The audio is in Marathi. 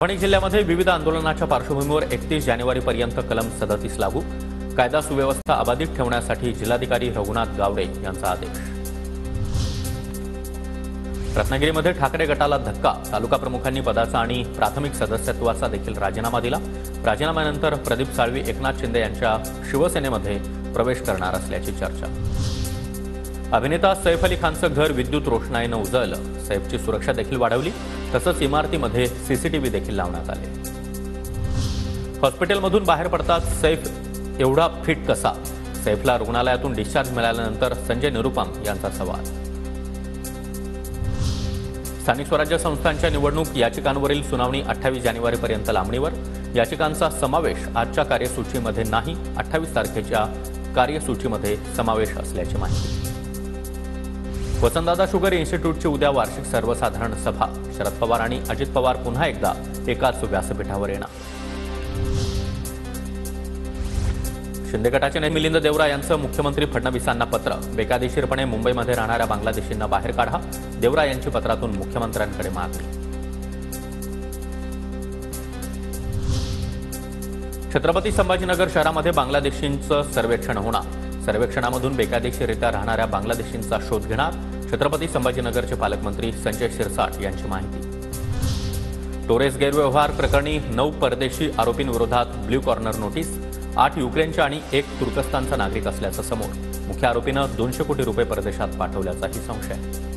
परभणी जिल्ह्यामध्ये विविध आंदोलनाच्या पार्श्वभूमीवर 31 जानेवारीपर्यंत कलम 37 लागू, कायदा सुव्यवस्था अबाधित ठेवण्यासाठी जिल्हाधिकारी रघुनाथ गावडे यांचा आदेश। रत्नागिरीमध्ये ठाकरे गटाला धक्का, तालुका प्रमुखांनी पदाचा आणि प्राथमिक सदस्यत्वाचा देखील राजीनामा दिला। राजीनाम्यानंतर प्रदीप साळवी एकनाथ शिंदे यांच्या शिवसेनेमध्ये प्रवेश करणार असल्याची चर्चा। अभिनेता सैफ अली खानचं घर विद्युत रोषणाईनं उजळलं, सैफची सुरक्षा देखील वाढवली, तसंच इमारतीमध्ये सीसीटीव्ही देखील लावण्यात आले। हॉस्पिटलमधून बाहेर पडताच सैफ एवढा फिट कसा? सैफला रुग्णालयातून डिस्चार्ज मिळाल्यानंतर संजय निरुपम यांचा सवाल। स्थानिक स्वराज्य संस्थांच्या निवडणूक याचिकांवरील सुनावणी 28 जानेवारीपर्यंत लांबणीवर। याचिकांचा समावेश आजच्या कार्यसूचीमध्ये नाही, 28 तारखेच्या कार्यसूचीमध्ये समावेश असल्याची माहिती। वसंतदादा शुगर इन्स्टिट्यूटची उद्या वार्षिक सर्वसाधारण सभा। शरद पवार आणि अजित पवार पुन्हा एकदा एकाच व्यासपीठावर येणार। शिंदे गटाचे नेते मिलिंद देवरा यांचं मुख्यमंत्री फडणवीसांना पत्र। बेकायदेशीरपणे मुंबईमध्ये राहणाऱ्या बांगलादेशींना बाहेर काढा, देवरा यांची पत्रातून मुख्यमंत्र्यांकडे मागणी। छत्रपती संभाजीनगर शहरामध्ये बांगलादेशींचं सर्वेक्षण होणार। सर्वेक्षणामधून बेकायदेशीररित्या राहणाऱ्या बांगलादेशींचा शोध घेणार। छत्रपती संभाजीनगरचे पालकमंत्री संजय शिरसाट यांची माहिती। टोरेस गैरव्यवहार प्रकरणी 9 परदेशी आरोपींविरोधात ब्ल्यू कॉर्नर नोटीस। 8 युक्रेनच्या आणि 1 तुर्कस्तानचा नागरिक असल्याचं समोर। मुख्य आरोपीनं 200 कोटी रुपये परदेशात पाठवल्याचाही संशय।